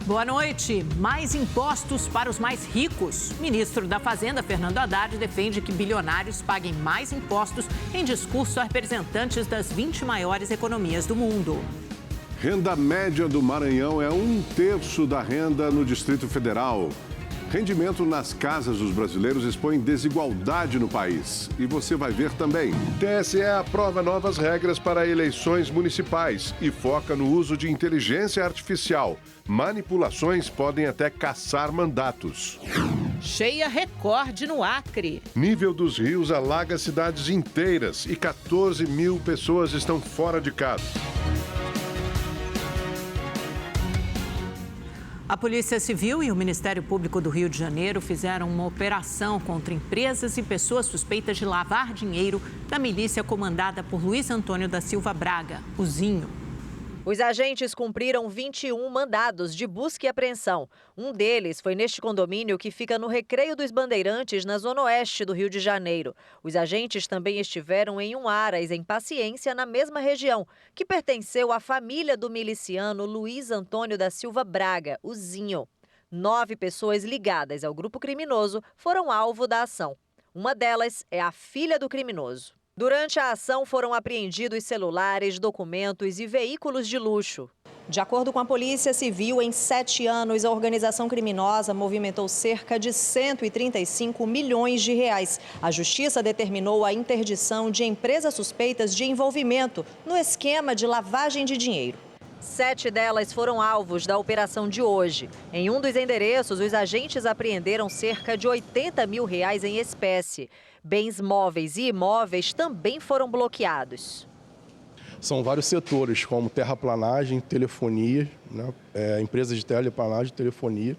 Boa noite. Mais impostos para os mais ricos. O ministro da Fazenda, Fernando Haddad, defende que bilionários paguem mais impostos em discurso a representantes das 20 maiores economias do mundo. Renda média do Maranhão é 1/3 da renda no Distrito Federal. Rendimento nas casas dos brasileiros expõe desigualdade no país. E você vai ver também. TSE aprova novas regras para eleições municipais e foca no uso de inteligência artificial. Manipulações podem até caçar mandatos. Cheia recorde no Acre. Nível dos rios alaga cidades inteiras e 14 mil pessoas estão fora de casa. A Polícia Civil e o Ministério Público do Rio de Janeiro fizeram uma operação contra empresas e pessoas suspeitas de lavar dinheiro da milícia comandada por Luiz Antônio da Silva Braga, o Zinho. Os agentes cumpriram 21 mandados de busca e apreensão. Um deles foi neste condomínio que fica no Recreio dos Bandeirantes, na zona oeste do Rio de Janeiro. Os agentes também estiveram em um Aras, em Paciência, na mesma região, que pertenceu à família do miliciano Luiz Antônio da Silva Braga, o Zinho. 9 pessoas ligadas ao grupo criminoso foram alvo da ação. Uma delas é a filha do criminoso. Durante a ação foram apreendidos celulares, documentos e veículos de luxo. De acordo com a Polícia Civil, em 7 anos, a organização criminosa movimentou cerca de 135 milhões de reais. A Justiça determinou a interdição de empresas suspeitas de envolvimento no esquema de lavagem de dinheiro. 7 delas foram alvos da operação de hoje. Em um dos endereços, os agentes apreenderam cerca de R$80 mil em espécie. Bens móveis e imóveis também foram bloqueados. São vários setores, como terraplanagem, telefonia, empresas de terraplanagem, telefonia,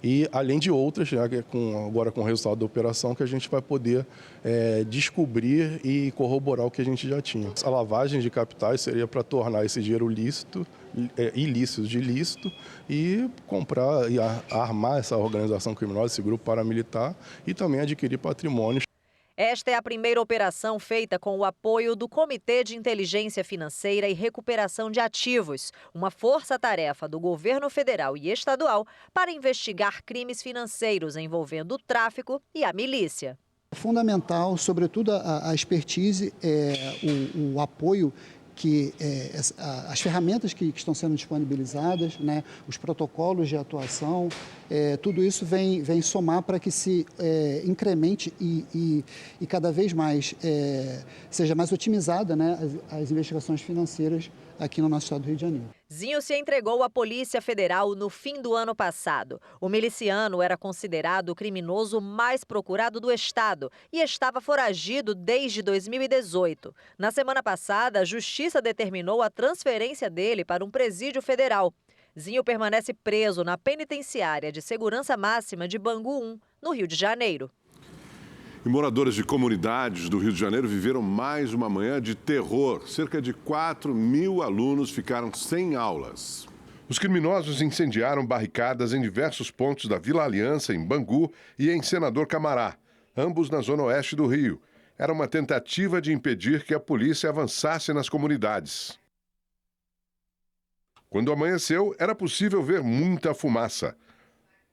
e além de outras, agora com o resultado da operação, que a gente vai poder descobrir e corroborar o que a gente já tinha. A lavagem de capitais seria para tornar esse dinheiro ilícito de lícito e comprar e armar essa organização criminosa, esse grupo paramilitar, e também adquirir patrimônios. Esta é a primeira operação feita com o apoio do Comitê de Inteligência Financeira e Recuperação de Ativos, uma força-tarefa do governo federal e estadual para investigar crimes financeiros envolvendo o tráfico e a milícia. Fundamental, sobretudo a expertise, o apoio que as ferramentas que estão sendo disponibilizadas, os protocolos de atuação, tudo isso vem somar para que se incremente e cada vez mais seja mais otimizada as investigações financeiras aqui no nosso estado do Rio de Janeiro. Zinho se entregou à Polícia Federal no fim do ano passado. O miliciano era considerado o criminoso mais procurado do estado e estava foragido desde 2018. Na semana passada, a Justiça determinou a transferência dele para um presídio federal. Zinho permanece preso na penitenciária de segurança máxima de Bangu 1, no Rio de Janeiro. E moradores de comunidades do Rio de Janeiro viveram mais uma manhã de terror. Cerca de 4 mil alunos ficaram sem aulas. Os criminosos incendiaram barricadas em diversos pontos da Vila Aliança, em Bangu, e em Senador Camará, ambos na zona oeste do Rio. Era uma tentativa de impedir que a polícia avançasse nas comunidades. Quando amanheceu, era possível ver muita fumaça.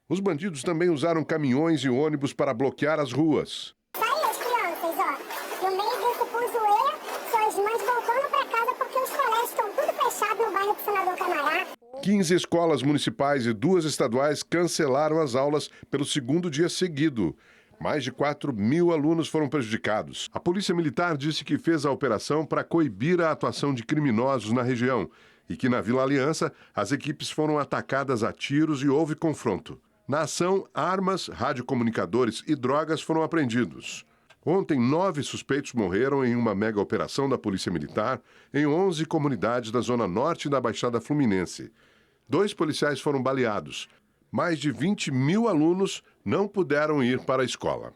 Os bandidos também usaram caminhões e ônibus para bloquear as ruas. Sai as crianças, ó. No meio desse fuzuê, suas mães voltando para casa porque os colégios estão tudo fechados no bairro do Senador Camará. 15 escolas municipais e 2 estaduais cancelaram as aulas pelo segundo dia seguido. Mais de 4 mil alunos foram prejudicados. A Polícia Militar disse que fez a operação para coibir a atuação de criminosos na região e que na Vila Aliança as equipes foram atacadas a tiros e houve confronto. Na ação, armas, radiocomunicadores e drogas foram apreendidos. Ontem, 9 suspeitos morreram em uma mega operação da Polícia Militar em 11 comunidades da Zona Norte da Baixada Fluminense. 2 policiais foram baleados. Mais de 20 mil alunos não puderam ir para a escola.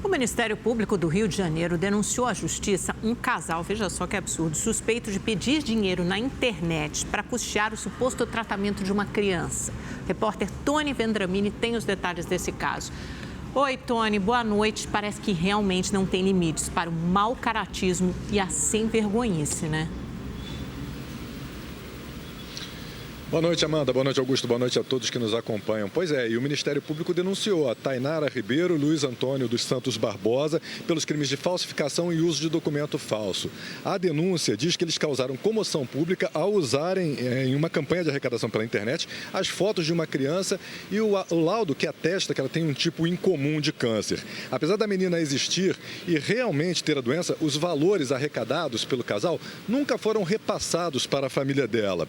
O Ministério Público do Rio de Janeiro denunciou à Justiça um casal, veja só que absurdo, suspeito de pedir dinheiro na internet para custear o suposto tratamento de uma criança. O repórter Tony Vendramini tem os detalhes desse caso. Oi, Tony, boa noite. Parece que realmente não tem limites para o mau caratismo e a sem vergonhice, né? Boa noite, Amanda. Boa noite, Augusto. Boa noite a todos que nos acompanham. Pois é, e o Ministério Público denunciou a Tainara Ribeiro e Luiz Antônio dos Santos Barbosa pelos crimes de falsificação e uso de documento falso. A denúncia diz que eles causaram comoção pública ao usarem, em uma campanha de arrecadação pela internet, as fotos de uma criança e o laudo que atesta que ela tem um tipo incomum de câncer. Apesar da menina existir e realmente ter a doença, os valores arrecadados pelo casal nunca foram repassados para a família dela.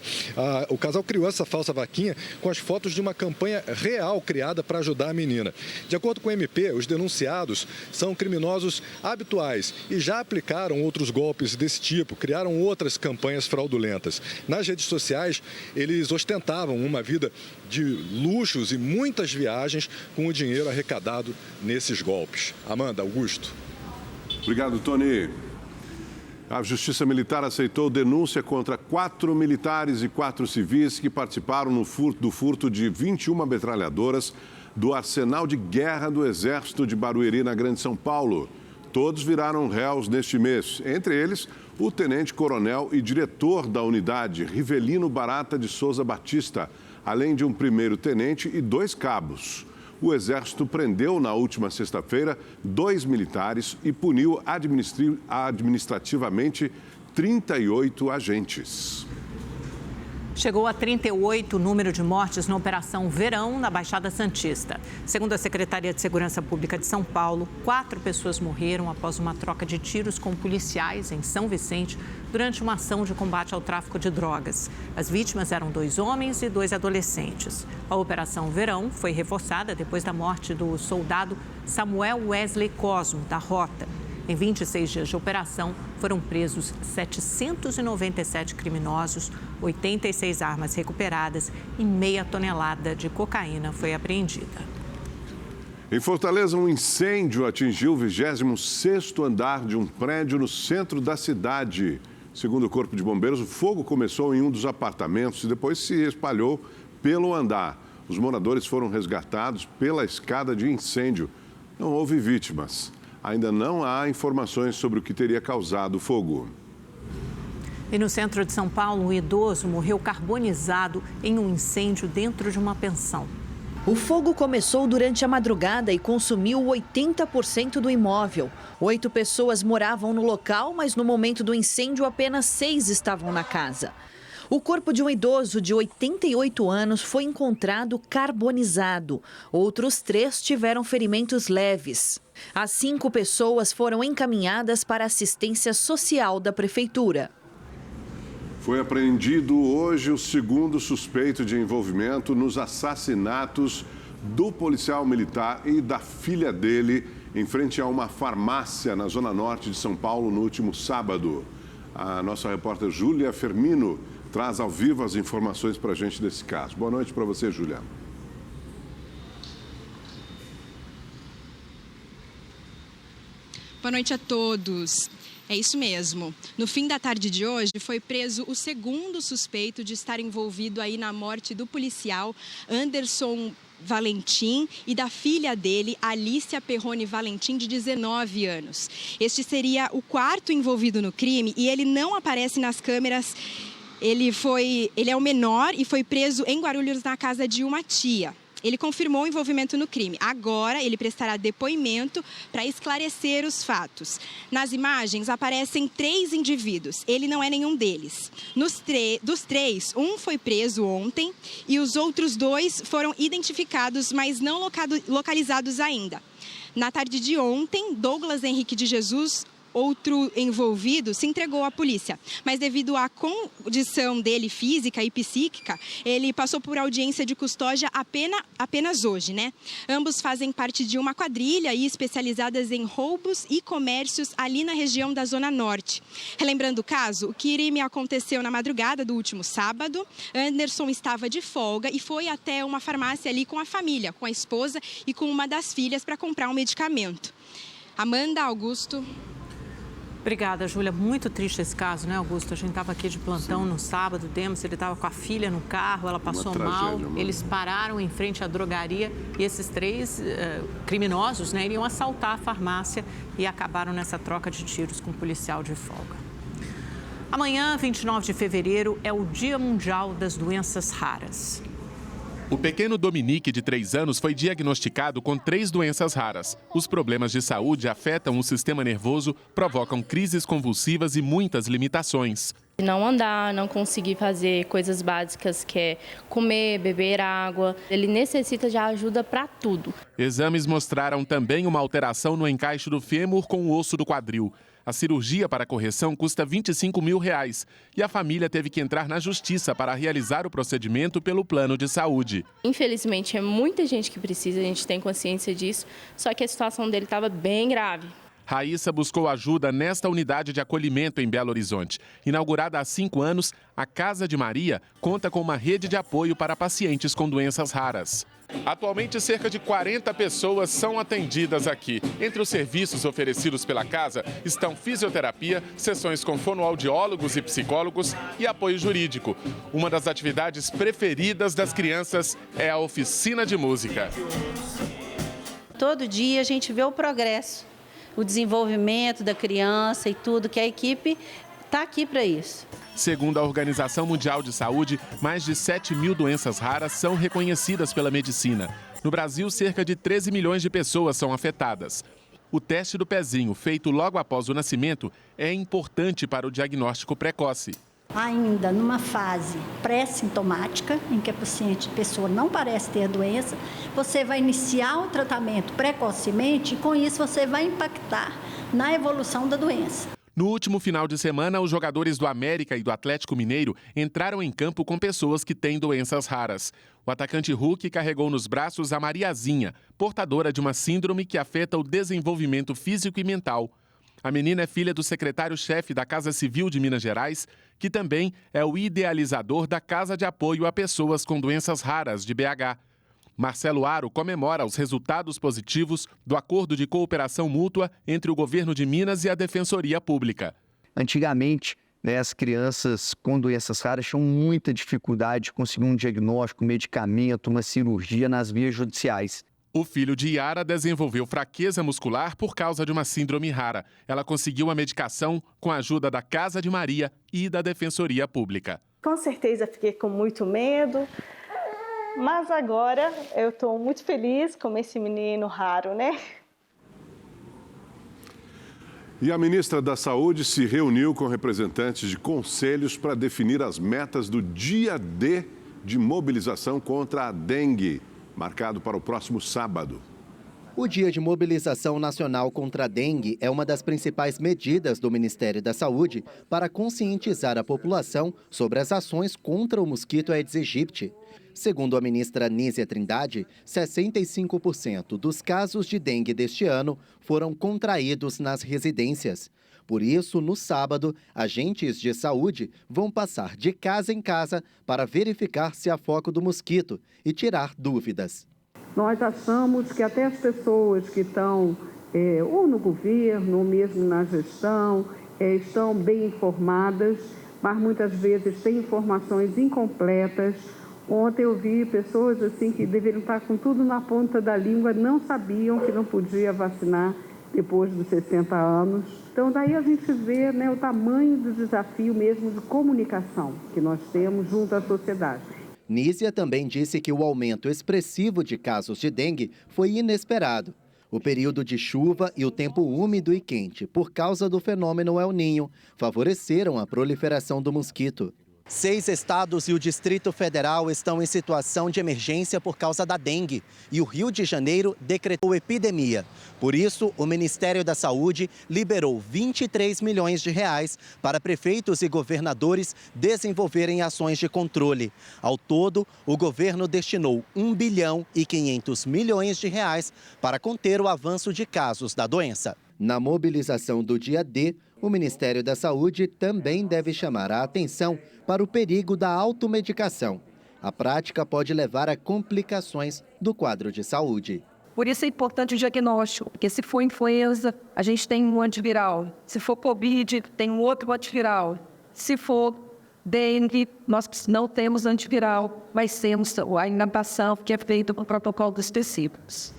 O casal criou essa falsa vaquinha com as fotos de uma campanha real criada para ajudar a menina. De acordo com o MP, os denunciados são criminosos habituais e já aplicaram outros golpes desse tipo, criaram outras campanhas fraudulentas. Nas redes sociais, eles ostentavam uma vida de luxos e muitas viagens com o dinheiro arrecadado nesses golpes. Amanda, Augusto. Obrigado, Tony. A Justiça Militar aceitou denúncia contra 4 militares e 4 civis que participaram do furto de 21 metralhadoras do arsenal de guerra do Exército de Barueri, na Grande São Paulo. Todos viraram réus neste mês, entre eles o tenente-coronel e diretor da unidade, Rivelino Barata de Souza Batista, além de um primeiro-tenente e 2 cabos. O Exército prendeu na última sexta-feira 2 militares e puniu administrativamente 38 agentes. Chegou a 38 o número de mortes na Operação Verão, na Baixada Santista. Segundo a Secretaria de Segurança Pública de São Paulo, 4 pessoas morreram após uma troca de tiros com policiais em São Vicente durante uma ação de combate ao tráfico de drogas. As vítimas eram 2 homens e 2 adolescentes. A Operação Verão foi reforçada depois da morte do soldado Samuel Wesley Cosmo, da Rota. Em 26 dias de operação, foram presos 797 criminosos, 86 armas recuperadas e meia tonelada de cocaína foi apreendida. Em Fortaleza, um incêndio atingiu o 26º andar de um prédio no centro da cidade. Segundo o Corpo de Bombeiros, o fogo começou em um dos apartamentos e depois se espalhou pelo andar. Os moradores foram resgatados pela escada de incêndio. Não houve vítimas. Ainda não há informações sobre o que teria causado o fogo. E no centro de São Paulo, um idoso morreu carbonizado em um incêndio dentro de uma pensão. O fogo começou durante a madrugada e consumiu 80% do imóvel. 8 pessoas moravam no local, mas no momento do incêndio apenas 6 estavam na casa. O corpo de um idoso de 88 anos foi encontrado carbonizado. Outros 3 tiveram ferimentos leves. As 5 pessoas foram encaminhadas para assistência social da prefeitura. Foi apreendido hoje o 2º suspeito de envolvimento nos assassinatos do policial militar e da filha dele em frente a uma farmácia na zona norte de São Paulo no último sábado. A nossa repórter Júlia Fermino traz ao vivo as informações para a gente desse caso. Boa noite para você, Júlia. Boa noite a todos. É isso mesmo. No fim da tarde de hoje, foi preso o 2º suspeito de estar envolvido aí na morte do policial Anderson Valentim e da filha dele, Alícia Perrone Valentim, de 19 anos. Este seria o 4º envolvido no crime e ele não aparece nas câmeras. Ele é o menor e foi preso em Guarulhos, na casa de uma tia. Ele confirmou o envolvimento no crime. Agora, ele prestará depoimento para esclarecer os fatos. Nas imagens, aparecem 3 indivíduos. Ele não é nenhum deles. Dos 3, um foi preso ontem e os outros 2 foram identificados, mas não localizados ainda. Na tarde de ontem, Douglas Henrique de Jesus, outro envolvido, se entregou à polícia, mas devido à condição dele física e psíquica, ele passou por audiência de custódia apenas hoje, né? Ambos fazem parte de uma quadrilha e especializadas em roubos e comércios ali na região da Zona Norte. Relembrando o caso, o crime aconteceu na madrugada do último sábado. Anderson estava de folga e foi até uma farmácia ali com a família, com a esposa e com uma das filhas para comprar um medicamento. Amanda, Augusto. Obrigada, Júlia. Muito triste esse caso, né, Augusto? A gente estava aqui de plantão no sábado, ele estava com a filha no carro, ela passou mal, eles pararam em frente à drogaria e esses 3 criminosos, né, iriam assaltar a farmácia e acabaram nessa troca de tiros com um policial de folga. Amanhã, 29 de fevereiro, é o Dia Mundial das Doenças Raras. O pequeno Dominique, de 3 anos, foi diagnosticado com 3 doenças raras. Os problemas de saúde afetam o sistema nervoso, provocam crises convulsivas e muitas limitações. Não andar, não conseguir fazer coisas básicas, que é comer, beber água. Ele necessita de ajuda para tudo. Exames mostraram também uma alteração no encaixe do fêmur com o osso do quadril. A cirurgia para a correção custa R$25 mil e a família teve que entrar na justiça para realizar o procedimento pelo plano de saúde. Infelizmente, é muita gente que precisa, a gente tem consciência disso, só que a situação dele estava bem grave. Raíssa buscou ajuda nesta unidade de acolhimento em Belo Horizonte. Inaugurada há 5 anos, a Casa de Maria conta com uma rede de apoio para pacientes com doenças raras. Atualmente, cerca de 40 pessoas são atendidas aqui. Entre os serviços oferecidos pela casa estão fisioterapia, sessões com fonoaudiólogos e psicólogos e apoio jurídico. Uma das atividades preferidas das crianças é a oficina de música. Todo dia a gente vê o progresso, o desenvolvimento da criança e tudo, que a equipe está aqui para isso. Segundo a Organização Mundial de Saúde, mais de 7 mil doenças raras são reconhecidas pela medicina. No Brasil, cerca de 13 milhões de pessoas são afetadas. O teste do pezinho, feito logo após o nascimento, é importante para o diagnóstico precoce. Ainda numa fase pré-sintomática, em que a pessoa não parece ter doença, você vai iniciar o tratamento precocemente e com isso você vai impactar na evolução da doença. No último final de semana, os jogadores do América e do Atlético Mineiro entraram em campo com pessoas que têm doenças raras. O atacante Hulk carregou nos braços a Mariazinha, portadora de uma síndrome que afeta o desenvolvimento físico e mental. A menina é filha do secretário-chefe da Casa Civil de Minas Gerais, que também é o idealizador da Casa de Apoio a Pessoas com Doenças Raras, de BH. Marcelo Aro comemora os resultados positivos do acordo de cooperação mútua entre o governo de Minas e a Defensoria Pública. Antigamente, as crianças com doenças raras tinham muita dificuldade de conseguir um diagnóstico, um medicamento, uma cirurgia nas vias judiciais. O filho de Yara desenvolveu fraqueza muscular por causa de uma síndrome rara. Ela conseguiu a medicação com a ajuda da Casa de Maria e da Defensoria Pública. Com certeza fiquei com muito medo. Mas agora eu estou muito feliz com esse menino raro, né? E a ministra da Saúde se reuniu com representantes de conselhos para definir as metas do dia D de mobilização contra a dengue, marcado para o próximo sábado. O Dia de Mobilização Nacional contra a Dengue é uma das principais medidas do Ministério da Saúde para conscientizar a população sobre as ações contra o mosquito Aedes aegypti. Segundo a ministra Nízia Trindade, 65% dos casos de dengue deste ano foram contraídos nas residências. Por isso, no sábado, agentes de saúde vão passar de casa em casa para verificar se há foco do mosquito e tirar dúvidas. Nós achamos que até as pessoas que estão ou no governo ou mesmo na gestão estão bem informadas, mas muitas vezes têm informações incompletas. Ontem eu vi pessoas assim que deveriam estar com tudo na ponta da língua, não sabiam que não podia vacinar depois dos 60 anos. Então daí a gente vê, o tamanho do desafio mesmo de comunicação que nós temos junto à sociedade. Nízia também disse que o aumento expressivo de casos de dengue foi inesperado. O período de chuva e o tempo úmido e quente, por causa do fenômeno El Niño, favoreceram a proliferação do mosquito. 6 estados e o Distrito Federal estão em situação de emergência por causa da dengue e o Rio de Janeiro decretou epidemia. Por isso, o Ministério da Saúde liberou R$23 milhões para prefeitos e governadores desenvolverem ações de controle. Ao todo, o governo destinou R$1 bilhão e 500 milhões para conter o avanço de casos da doença. Na mobilização do dia D, o Ministério da Saúde também deve chamar a atenção para o perigo da automedicação. A prática pode levar a complicações do quadro de saúde. Por isso é importante o diagnóstico, porque se for influenza, a gente tem um antiviral. Se for Covid, tem um outro antiviral. Se for dengue, nós não temos antiviral, mas temos a inalação que é feita por protocolos específicos.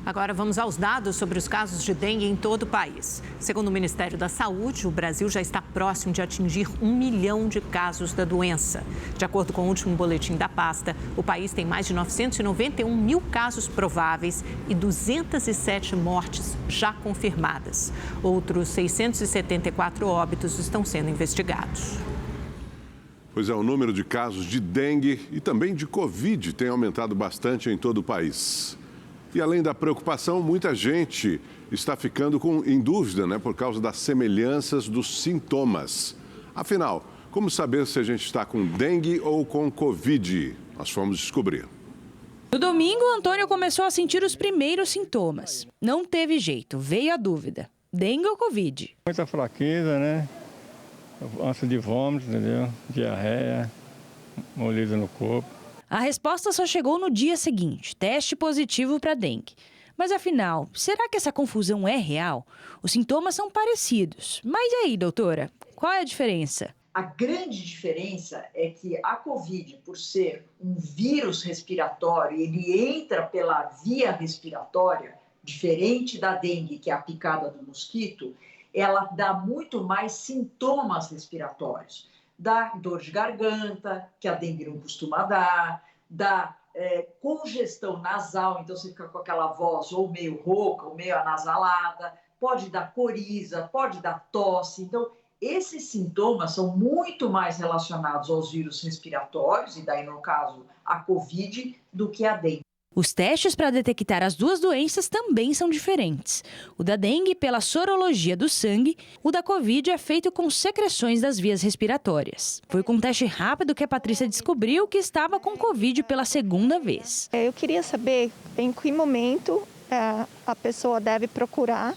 Agora vamos aos dados sobre os casos de dengue em todo o país. Segundo o Ministério da Saúde, o Brasil já está próximo de atingir 1 milhão de casos da doença. De acordo com o último boletim da pasta, o país tem mais de 991 mil casos prováveis e 207 mortes já confirmadas. Outros 674 óbitos estão sendo investigados. Pois é, o número de casos de dengue e também de Covid tem aumentado bastante em todo o país. E além da preocupação, muita gente está ficando em dúvida, por causa das semelhanças dos sintomas. Afinal, como saber se a gente está com dengue ou com Covid? Nós fomos descobrir. No domingo, Antônio começou a sentir os primeiros sintomas. Não teve jeito, veio a dúvida. Dengue ou Covid? Muita fraqueza, ânsia de vômito, entendeu? Diarreia, moleza no corpo. A resposta só chegou no dia seguinte, teste positivo para dengue. Mas afinal, será que essa confusão é real? Os sintomas são parecidos. Mas e aí, doutora? Qual é a diferença? A grande diferença é que a Covid, por ser um vírus respiratório, ele entra pela via respiratória, diferente da dengue, que é a picada do mosquito, ela dá muito mais sintomas respiratórios. Dá dor de garganta, que a dengue não costuma dar, dá congestão nasal, então você fica com aquela voz ou meio rouca, ou meio anasalada, pode dar coriza, pode dar tosse. Então, esses sintomas são muito mais relacionados aos vírus respiratórios, e daí, no caso, a Covid, do que a dengue. Os testes para detectar as duas doenças também são diferentes. O da dengue pela sorologia do sangue, o da Covid é feito com secreções das vias respiratórias. Foi com um teste rápido que a Patrícia descobriu que estava com Covid pela segunda vez. Eu queria saber em que momento a pessoa deve procurar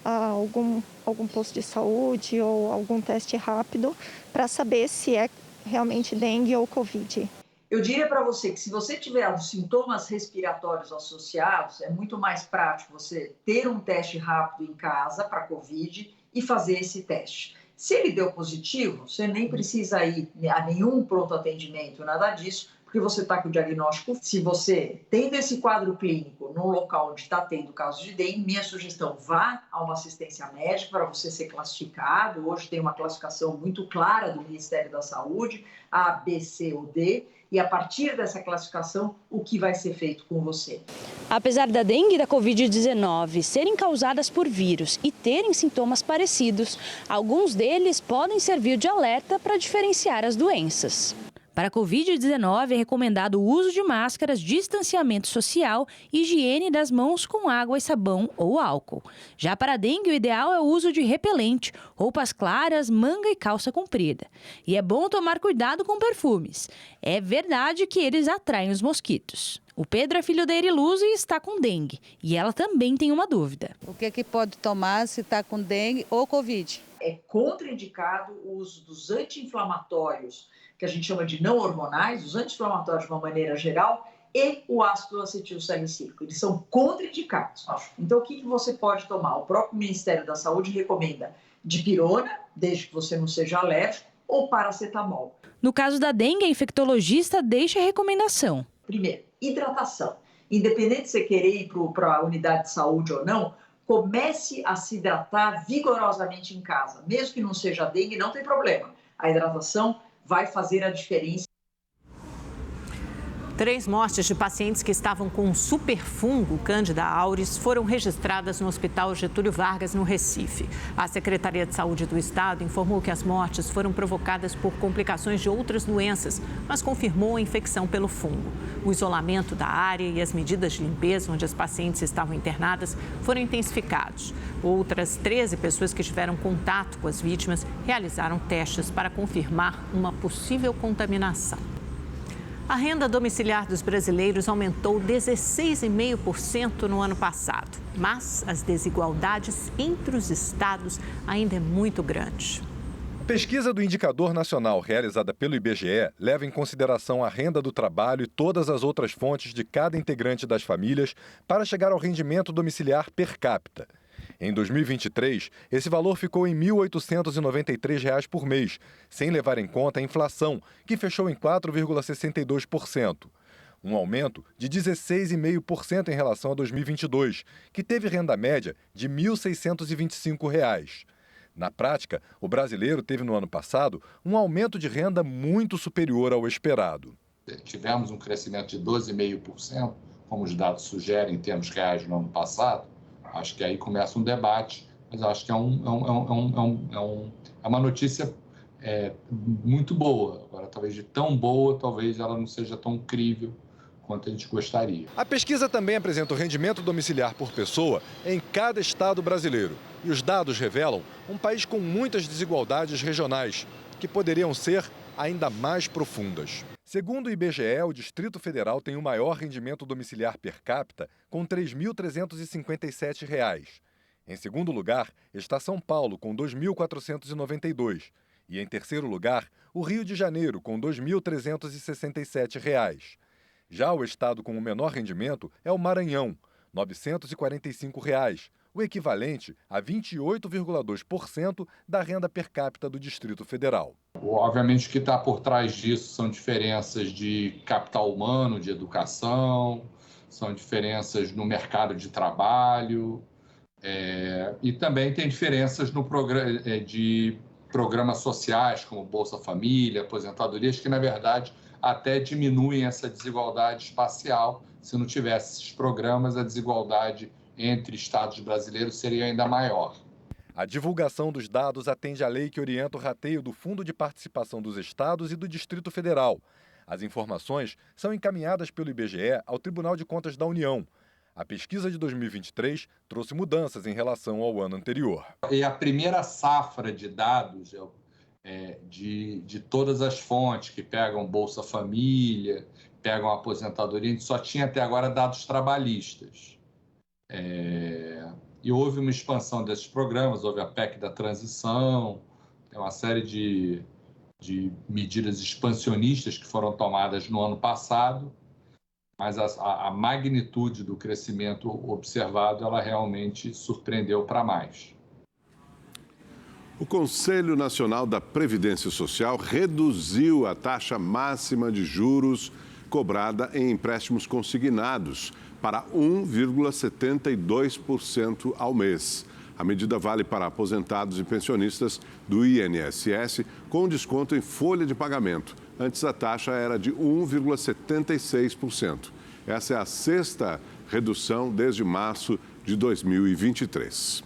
algum posto de saúde ou algum teste rápido para saber se é realmente dengue ou Covid. Eu diria para você que se você tiver os sintomas respiratórios associados, é muito mais prático você ter um teste rápido em casa para Covid e fazer esse teste. Se ele deu positivo, você nem precisa ir a nenhum pronto atendimento, nada disso, porque você está com o diagnóstico. Se você tendo esse quadro clínico no local onde está tendo casos de dengue, minha sugestão, vá a uma assistência médica para você ser classificado. Hoje tem uma classificação muito clara do Ministério da Saúde, A, B, C ou D, e a partir dessa classificação, o que vai ser feito com você. Apesar da dengue e da Covid-19 serem causadas por vírus e terem sintomas parecidos, alguns deles podem servir de alerta para diferenciar as doenças. Para a Covid-19 é recomendado o uso de máscaras, distanciamento social e higiene das mãos com água e sabão ou álcool. Já para a dengue, o ideal é o uso de repelente, roupas claras, manga e calça comprida. E é bom tomar cuidado com perfumes. É verdade que eles atraem os mosquitos. O Pedro é filho da Eriluz e está com dengue. E ela também tem uma dúvida. O que pode tomar se está com dengue ou Covid? É contraindicado o uso dos anti-inflamatórios, que a gente chama de não hormonais, os anti-inflamatórios de uma maneira geral, e o ácido acetilsalicílico. Eles são contraindicados. Então, o que você pode tomar? O próprio Ministério da Saúde recomenda dipirona, desde que você não seja alérgico, ou paracetamol. No caso da dengue, a infectologista deixa a recomendação. Primeiro, hidratação. Independente de você querer ir para a unidade de saúde ou não, comece a se hidratar vigorosamente em casa. Mesmo que não seja dengue, não tem problema. A hidratação vai fazer a diferença. 3 mortes de pacientes que estavam com um superfungo Candida auris foram registradas no Hospital Getúlio Vargas, no Recife. A Secretaria de Saúde do Estado informou que as mortes foram provocadas por complicações de outras doenças, mas confirmou a infecção pelo fungo. O isolamento da área e as medidas de limpeza onde as pacientes estavam internadas foram intensificados. Outras 13 pessoas que tiveram contato com as vítimas realizaram testes para confirmar uma possível contaminação. A renda domiciliar dos brasileiros aumentou 16,5% no ano passado, mas as desigualdades entre os estados ainda é muito grande. A pesquisa do Indicador Nacional realizada pelo IBGE leva em consideração a renda do trabalho e todas as outras fontes de cada integrante das famílias para chegar ao rendimento domiciliar per capita. Em 2023, esse valor ficou em R$ 1.893 por mês, sem levar em conta a inflação, que fechou em 4,62%. um aumento de 16,5% em relação a 2022, que teve renda média de R$ 1.625. Na prática, o brasileiro teve no ano passado um aumento de renda muito superior ao esperado. Tivemos um crescimento de 12,5%, como os dados sugerem em termos reais no ano passado. Acho que aí começa um debate, mas acho que é uma notícia muito boa. Agora, talvez de tão boa, talvez ela não seja tão crível quanto a gente gostaria. A pesquisa também apresenta o rendimento domiciliar por pessoa em cada estado brasileiro. E os dados revelam um país com muitas desigualdades regionais, que poderiam ser ainda mais profundas. Segundo o IBGE, o Distrito Federal tem o maior rendimento domiciliar per capita, com R$ 3.357. Em segundo lugar está São Paulo, com R$ 2.492. E em terceiro lugar, o Rio de Janeiro, com R$ 2.367. Já o estado com o menor rendimento é o Maranhão, R$ 945, o equivalente a 28,2% da renda per capita do Distrito Federal. Obviamente, o que está por trás disso são diferenças de capital humano, de educação, são diferenças no mercado de trabalho, e também tem diferenças no de programas sociais, como Bolsa Família, aposentadorias, que, na verdade, até diminuem essa desigualdade espacial. Se não tivesse esses programas, a desigualdade entre estados brasileiros seria ainda maior. A divulgação dos dados atende à lei que orienta o rateio do Fundo de Participação dos Estados e do Distrito Federal. As informações são encaminhadas pelo IBGE ao Tribunal de Contas da União. A pesquisa de 2023 trouxe mudanças em relação ao ano anterior. E a primeira safra de dados de todas as fontes que pegam Bolsa Família, pegam aposentadoria, a gente só tinha até agora dados trabalhistas. E houve uma expansão desses programas, houve a PEC da transição, tem uma série de medidas expansionistas que foram tomadas no ano passado, mas a magnitude do crescimento observado, ela realmente surpreendeu para mais. O Conselho Nacional da Previdência Social reduziu a taxa máxima de juros cobrada em empréstimos consignados para 1,72% ao mês. A medida vale para aposentados e pensionistas do INSS com desconto em folha de pagamento. Antes a taxa era de 1,76%. Essa é a sexta redução desde março de 2023.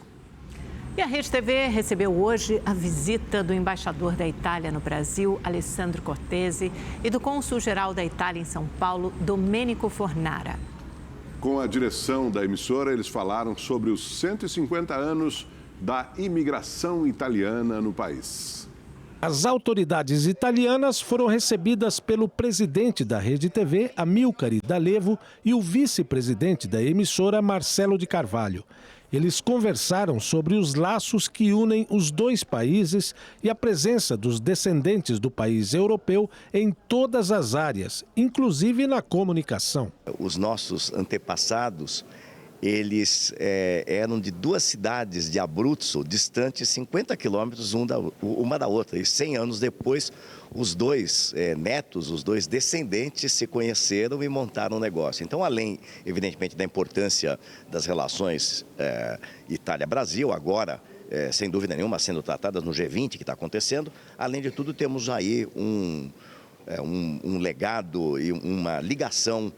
E a Rede TV recebeu hoje a visita do embaixador da Itália no Brasil, Alessandro Cortese, e do cônsul-geral da Itália em São Paulo, Domenico Fornara. Com a direção da emissora, eles falaram sobre os 150 anos da imigração italiana no país. As autoridades italianas foram recebidas pelo presidente da Rede TV, Amilcare D'Alevo, e o vice-presidente da emissora, Marcelo de Carvalho. Eles conversaram sobre os laços que unem os dois países e a presença dos descendentes do país europeu em todas as áreas, inclusive na comunicação. Os nossos antepassados, eles eram de duas cidades de Abruzzo, distantes 50 quilômetros uma da outra. E 100 anos depois, os dois netos, os dois descendentes se conheceram e montaram um negócio. Então, além, evidentemente, da importância das relações Itália-Brasil, agora, sem dúvida nenhuma, sendo tratadas no G20 que está acontecendo, além de tudo, temos aí um legado e uma ligação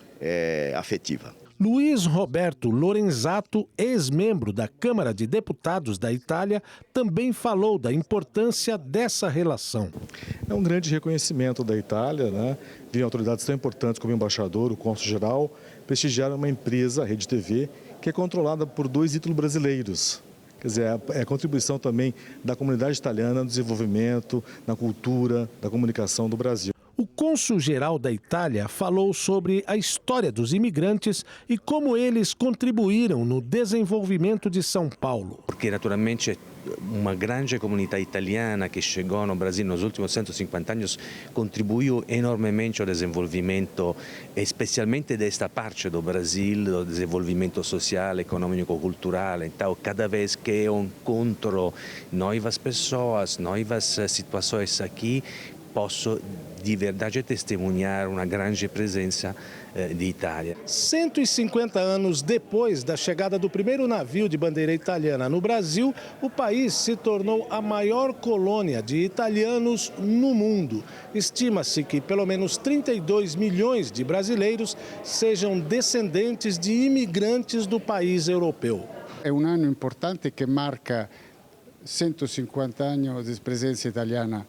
afetiva. Luiz Roberto Lorenzato, ex-membro da Câmara de Deputados da Itália, também falou da importância dessa relação. É um grande reconhecimento da Itália, né? Vir autoridades tão importantes como o embaixador, o cônsul-geral, prestigiar uma empresa, a Rede TV, que é controlada por dois ídolos brasileiros. Quer dizer, é a contribuição também da comunidade italiana no desenvolvimento, na cultura, da comunicação do Brasil. O cônsul-geral da Itália falou sobre a história dos imigrantes e como eles contribuíram no desenvolvimento de São Paulo. Porque naturalmente uma grande comunidade italiana que chegou no Brasil nos últimos 150 anos contribuiu enormemente ao desenvolvimento, especialmente desta parte do Brasil, do desenvolvimento social, econômico, cultural. Então, cada vez que eu encontro novas pessoas, novas situações aqui, posso de verdade testemunhar uma grande presença d'Italia. 150 anos depois da chegada do primeiro navio de bandeira italiana no Brasil, o país se tornou a maior colônia de italianos no mundo. Estima-se que pelo menos 32 milhões de brasileiros sejam descendentes de imigrantes do país europeu. É um ano importante que marca 150 anos de presença italiana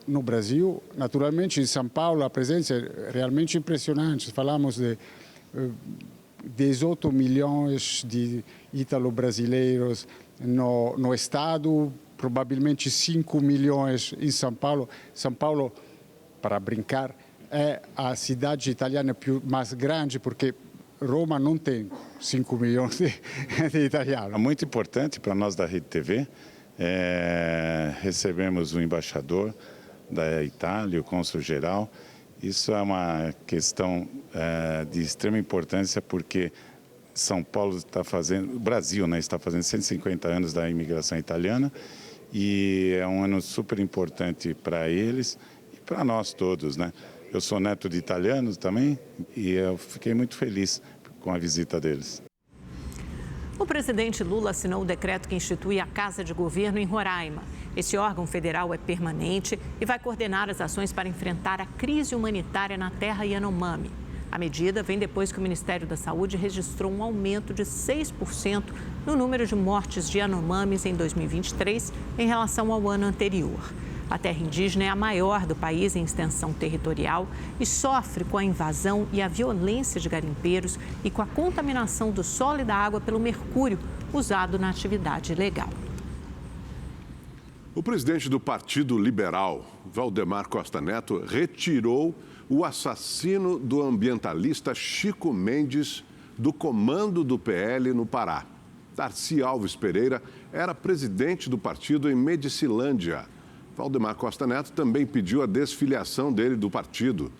no Brasil. Naturalmente, em São Paulo, a presença é realmente impressionante. Falamos de 18 milhões de ítalo-brasileiros no estado, provavelmente 5 milhões em São Paulo. São Paulo, para brincar, é a cidade italiana mais grande, porque Roma não tem 5 milhões de italianos. É muito importante para nós da Rede TV. Recebemos o embaixador da Itália, o cônsul-geral. Isso é uma questão de extrema importância, porque São Paulo está fazendo, o Brasil, né, está fazendo 150 anos da imigração italiana, e é um ano super importante para eles e para nós todos, né? Eu sou neto de italianos também e eu fiquei muito feliz com a visita deles. O presidente Lula assinou o decreto que institui a Casa de Governo em Roraima. Esse órgão federal é permanente e vai coordenar as ações para enfrentar a crise humanitária na terra Yanomami. A medida vem depois que o Ministério da Saúde registrou um aumento de 6% no número de mortes de Yanomamis em 2023 em relação ao ano anterior. A terra indígena é a maior do país em extensão territorial e sofre com a invasão e a violência de garimpeiros e com a contaminação do solo e da água pelo mercúrio usado na atividade ilegal. O presidente do Partido Liberal, Valdemar Costa Neto, retirou o assassino do ambientalista Chico Mendes do comando do PL no Pará. Darcy Alves Pereira era presidente do partido em Medicilândia. Valdemar Costa Neto também pediu a desfiliação dele do partido.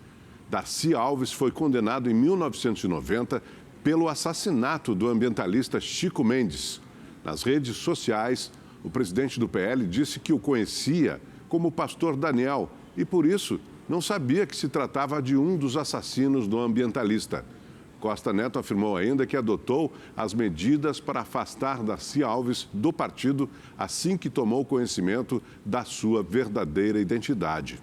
Darcy Alves foi condenado em 1990 pelo assassinato do ambientalista Chico Mendes. Nas redes sociais, o presidente do PL disse que o conhecia como pastor Daniel e, por isso, não sabia que se tratava de um dos assassinos do ambientalista. Costa Neto afirmou ainda que adotou as medidas para afastar Darcy Alves do partido assim que tomou conhecimento da sua verdadeira identidade.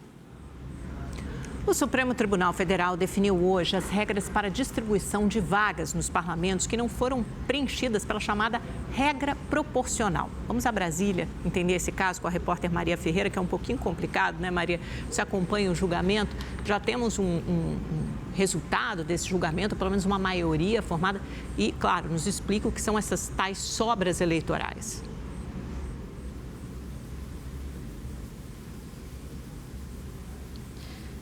O Supremo Tribunal Federal definiu hoje as regras para a distribuição de vagas nos parlamentos que não foram preenchidas pela chamada regra proporcional. Vamos a Brasília entender esse caso com a repórter Maria Ferreira, que é um pouquinho complicado, né, Maria? Você acompanha o julgamento, já temos um resultado desse julgamento, pelo menos uma maioria formada, e, claro, nos explica o que são essas tais sobras eleitorais.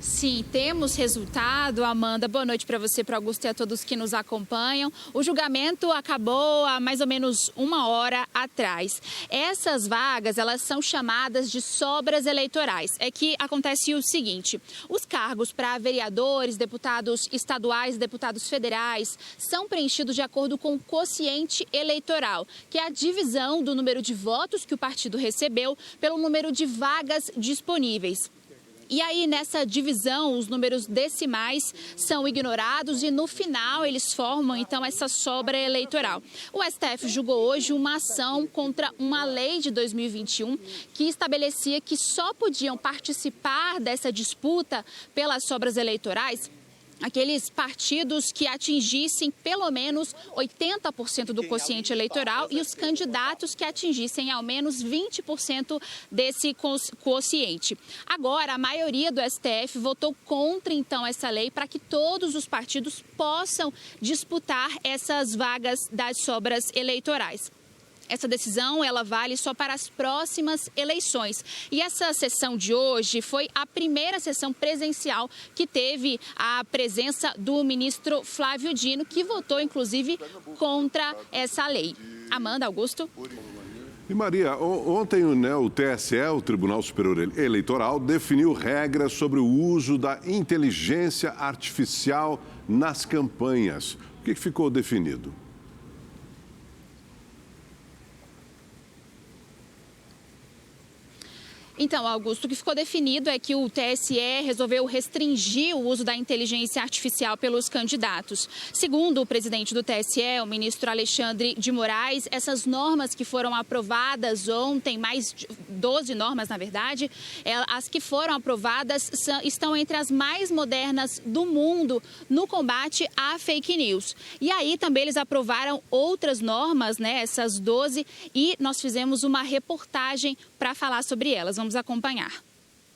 Sim, temos resultado. Amanda, boa noite para você, para o Augusto e a todos que nos acompanham. O julgamento acabou há mais ou menos uma hora atrás. Essas vagas, elas são chamadas de sobras eleitorais. É que acontece o seguinte, os cargos para vereadores, deputados estaduais, deputados federais, são preenchidos de acordo com o quociente eleitoral, que é a divisão do número de votos que o partido recebeu pelo número de vagas disponíveis. E aí, nessa divisão, os números decimais são ignorados e, no final, eles formam, então, essa sobra eleitoral. O STF julgou hoje uma ação contra uma lei de 2021 que estabelecia que só podiam participar dessa disputa pelas sobras eleitorais aqueles partidos que atingissem pelo menos 80% do quociente eleitoral e os candidatos que atingissem ao menos 20% desse quociente. Agora, a maioria do STF votou contra, então, essa lei para que todos os partidos possam disputar essas vagas das sobras eleitorais. Essa decisão, ela vale só para as próximas eleições. E essa sessão de hoje foi a primeira sessão presencial que teve a presença do ministro Flávio Dino, que votou, inclusive, contra essa lei. Amanda, Augusto. E Maria, ontem o TSE, o Tribunal Superior Eleitoral, definiu regras sobre o uso da inteligência artificial nas campanhas. O que ficou definido? Então, Augusto, o que ficou definido é que o TSE resolveu restringir o uso da inteligência artificial pelos candidatos. Segundo o presidente do TSE, o ministro Alexandre de Moraes, essas normas que foram aprovadas ontem, mais de 12 normas, na verdade, as que foram aprovadas estão entre as mais modernas do mundo no combate à fake news. E aí também eles aprovaram outras normas, né, essas 12, e nós fizemos uma reportagem para falar sobre elas. Vamos acompanhar.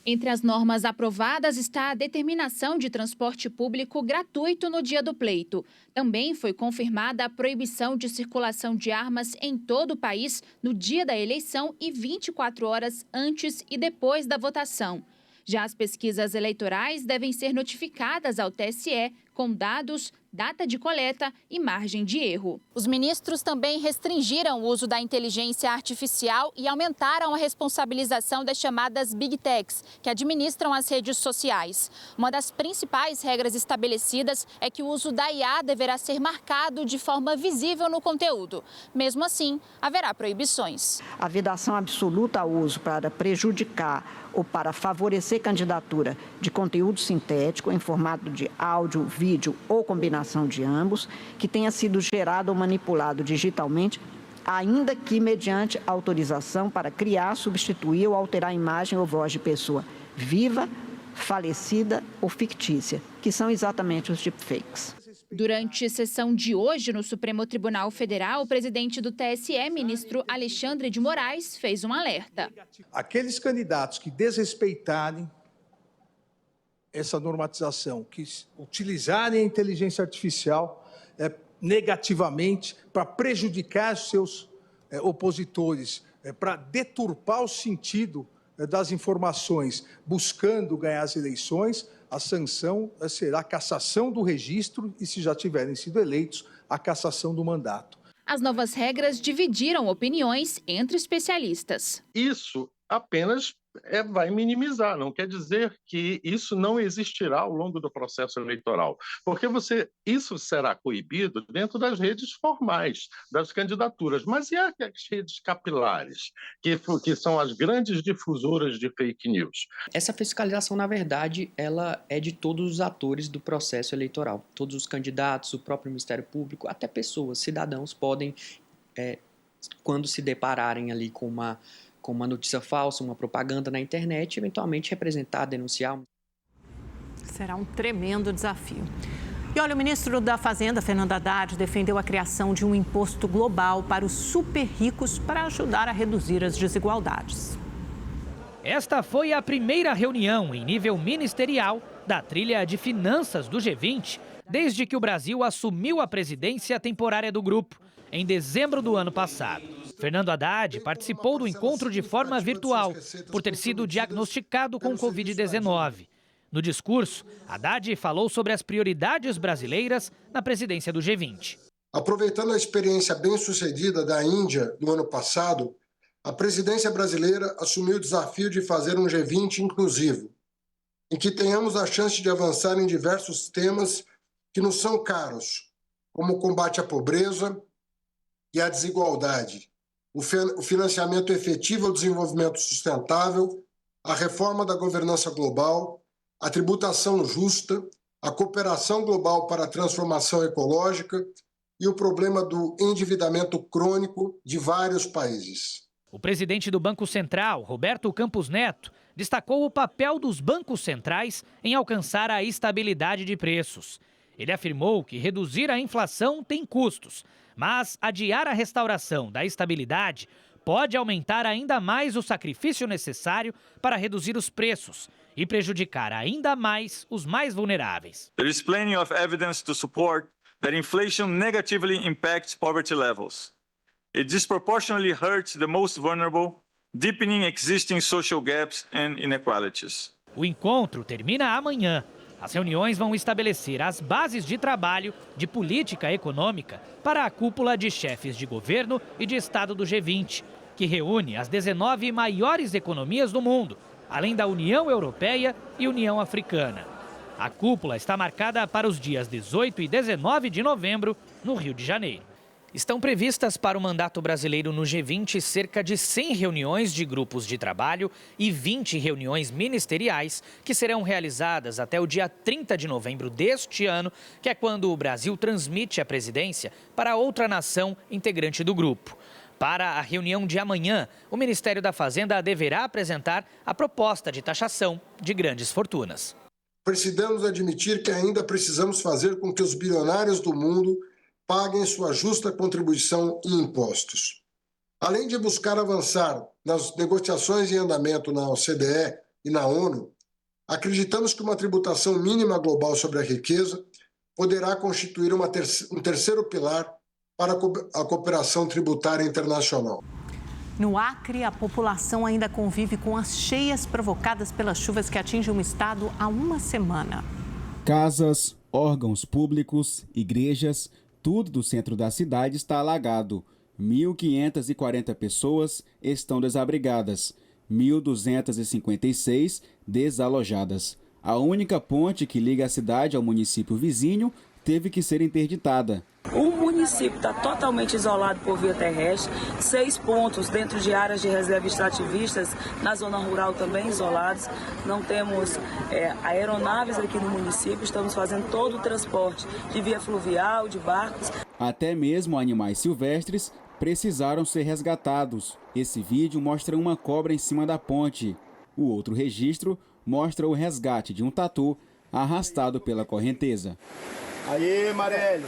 Entre as normas aprovadas está a determinação de transporte público gratuito no dia do pleito. Também foi confirmada a proibição de circulação de armas em todo o país no dia da eleição e 24 horas antes e depois da votação. Já as pesquisas eleitorais devem ser notificadas ao TSE com dados, data de coleta e margem de erro. Os ministros também restringiram o uso da inteligência artificial e aumentaram a responsabilização das chamadas Big Techs, que administram as redes sociais. Uma das principais regras estabelecidas é que o uso da IA deverá ser marcado de forma visível no conteúdo. Mesmo assim, haverá proibições. A vedação absoluta ao uso para prejudicar ou para favorecer candidatura de conteúdo sintético em formato de áudio, vídeo ou combinação de ambos, que tenha sido gerado ou manipulado digitalmente, ainda que mediante autorização para criar, substituir ou alterar a imagem ou voz de pessoa viva, falecida ou fictícia, que são exatamente os deepfakes. Durante a sessão de hoje no Supremo Tribunal Federal, o presidente do TSE, ministro Alexandre de Moraes, fez um alerta. Aqueles candidatos que desrespeitarem essa normatização, que utilizarem a inteligência artificial negativamente para prejudicar seus opositores, para deturpar o sentido das informações, buscando ganhar as eleições, a sanção será a cassação do registro e, se já tiverem sido eleitos, a cassação do mandato. As novas regras dividiram opiniões entre especialistas. Isso apenas vai minimizar, não quer dizer que isso não existirá ao longo do processo eleitoral, porque isso será coibido dentro das redes formais das candidaturas, mas e as redes capilares, que são as grandes difusoras de fake news? Essa fiscalização, na verdade, ela é de todos os atores do processo eleitoral, todos os candidatos, o próprio Ministério Público, até pessoas, cidadãos podem, quando se depararem ali com uma notícia falsa, uma propaganda na internet, eventualmente representar, denunciar. Será um tremendo desafio. E olha, o ministro da Fazenda, Fernando Haddad, defendeu a criação de um imposto global para os super ricos para ajudar a reduzir as desigualdades. Esta foi a primeira reunião em nível ministerial da trilha de finanças do G20, desde que o Brasil assumiu a presidência temporária do grupo, em dezembro do ano passado. Fernando Haddad participou do encontro de forma virtual, por ter sido diagnosticado com Covid-19. No discurso, Haddad falou sobre as prioridades brasileiras na presidência do G20. Aproveitando a experiência bem-sucedida da Índia no ano passado, a presidência brasileira assumiu o desafio de fazer um G20 inclusivo, em que tenhamos a chance de avançar em diversos temas que nos são caros, como o combate à pobreza e à desigualdade, o financiamento efetivo ao desenvolvimento sustentável, a reforma da governança global, a tributação justa, a cooperação global para a transformação ecológica e o problema do endividamento crônico de vários países. O presidente do Banco Central, Roberto Campos Neto, destacou o papel dos bancos centrais em alcançar a estabilidade de preços. Ele afirmou que reduzir a inflação tem custos, mas adiar a restauração da estabilidade pode aumentar ainda mais o sacrifício necessário para reduzir os preços e prejudicar ainda mais os mais vulneráveis. There is plenty of evidence to support that inflation negatively impacts poverty levels. It disproportionately hurts the most vulnerable, deepening existing social gaps and inequalities. O encontro termina amanhã. As reuniões vão estabelecer as bases de trabalho de política econômica para a cúpula de chefes de governo e de Estado do G20, que reúne as 19 maiores economias do mundo, além da União Europeia e União Africana. A cúpula está marcada para os dias 18 e 19 de novembro, no Rio de Janeiro. Estão previstas para o mandato brasileiro no G20 cerca de 100 reuniões de grupos de trabalho e 20 reuniões ministeriais que serão realizadas até o dia 30 de novembro deste ano, que é quando o Brasil transmite a presidência para outra nação integrante do grupo. Para a reunião de amanhã, o Ministério da Fazenda deverá apresentar a proposta de taxação de grandes fortunas. Precisamos admitir que ainda precisamos fazer com que os bilionários do mundo paguem sua justa contribuição e impostos. Além de buscar avançar nas negociações em andamento na OCDE e na ONU, acreditamos que uma tributação mínima global sobre a riqueza poderá constituir um terceiro pilar para a cooperação tributária internacional. No Acre, a população ainda convive com as cheias provocadas pelas chuvas que atingem o estado há uma semana. Casas, órgãos públicos, igrejas, tudo do centro da cidade está alagado. 1.540 pessoas estão desabrigadas, 1.256 desalojadas. A única ponte que liga a cidade ao município vizinho teve que ser interditada. O município está totalmente isolado por via terrestre, 6 pontos dentro de áreas de reserva extrativistas, na zona rural também isolados. Não temos aeronaves aqui no município, estamos fazendo todo o transporte de via fluvial, de barcos. Até mesmo animais silvestres precisaram ser resgatados. Esse vídeo mostra uma cobra em cima da ponte. O outro registro mostra o resgate de um tatu arrastado pela correnteza. Aí, Marélio,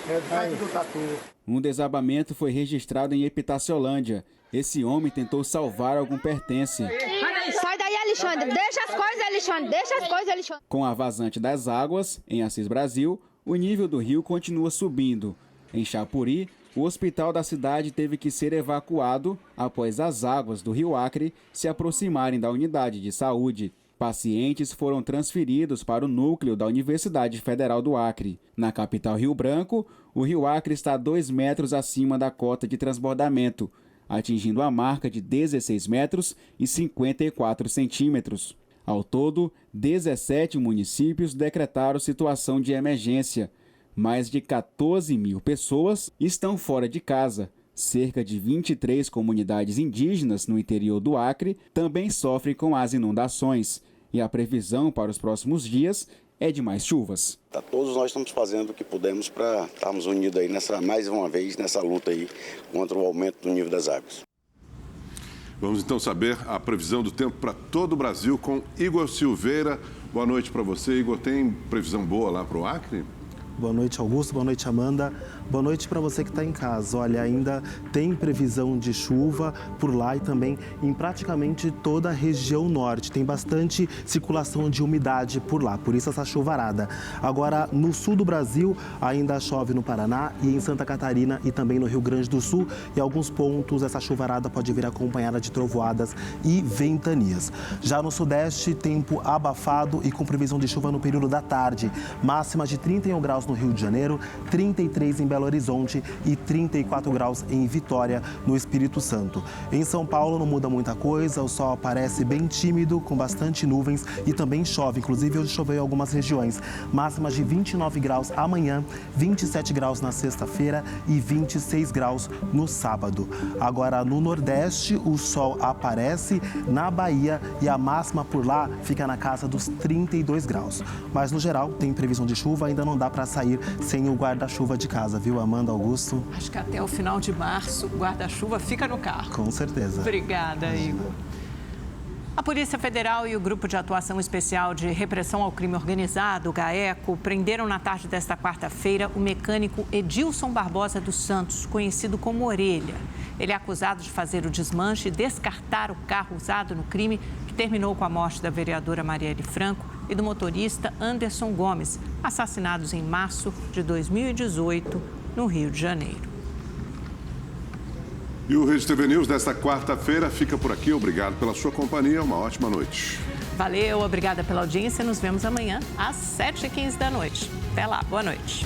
resgate do tatu. Um desabamento foi registrado em Epitaciolândia. Esse homem tentou salvar algum pertence. Sai daí, Alexandre. Deixa as coisas, Alexandre. Deixa as coisas, Alexandre. Com a vazante das águas, em Assis Brasil, o nível do rio continua subindo. Em Chapuri, o hospital da cidade teve que ser evacuado após as águas do rio Acre se aproximarem da unidade de saúde. Pacientes foram transferidos para o núcleo da Universidade Federal do Acre. Na capital Rio Branco, o rio Acre está 2 metros acima da cota de transbordamento, atingindo a marca de 16 metros e 54 centímetros. Ao todo, 17 municípios decretaram situação de emergência. Mais de 14 mil pessoas estão fora de casa. Cerca de 23 comunidades indígenas no interior do Acre também sofrem com as inundações. E a previsão para os próximos dias é de mais chuvas. Todos nós estamos fazendo o que pudemos para estarmos unidos aí mais uma vez nessa luta aí contra o aumento do nível das águas. Vamos então saber a previsão do tempo para todo o Brasil com Igor Silveira. Boa noite para você, Igor. Tem previsão boa lá para o Acre? Boa noite, Augusto. Boa noite, Amanda. Boa noite para você que está em casa. Olha, ainda tem previsão de chuva por lá e também em praticamente toda a região norte. Tem bastante circulação de umidade por lá, por isso essa chuvarada. Agora, no sul do Brasil, ainda chove no Paraná e em Santa Catarina e também no Rio Grande do Sul. Em alguns pontos, essa chuvarada pode vir acompanhada de trovoadas e ventanias. Já no sudeste, tempo abafado e com previsão de chuva no período da tarde. Máxima de 31 graus no Rio de Janeiro, 33 em Belo Horizonte e 34 graus em Vitória, no Espírito Santo. Em São Paulo não muda muita coisa, o sol aparece bem tímido, com bastante nuvens e também chove, inclusive hoje choveu em algumas regiões. Máximas de 29 graus amanhã, 27 graus na sexta-feira e 26 graus no sábado. Agora no Nordeste o sol aparece na Bahia e a máxima por lá fica na casa dos 32 graus. Mas no geral tem previsão de chuva, ainda não dá para sair sem o guarda-chuva de casa, viu, Amanda, Augusto? Acho que até o final de março o guarda-chuva fica no carro. Com certeza. Obrigada, Igor. A Polícia Federal e o Grupo de Atuação Especial de Repressão ao Crime Organizado, o GAECO, prenderam na tarde desta quarta-feira o mecânico Edilson Barbosa dos Santos, conhecido como Orelha. Ele é acusado de fazer o desmanche e descartar o carro usado no crime que terminou com a morte da vereadora Marielle Franco e do motorista Anderson Gomes, assassinados em março de 2018, no Rio de Janeiro. E o Rede TV News desta quarta-feira fica por aqui. Obrigado pela sua companhia. Uma ótima noite. Valeu, obrigada pela audiência. Nos vemos amanhã às 7h15 da noite. Até lá, boa noite.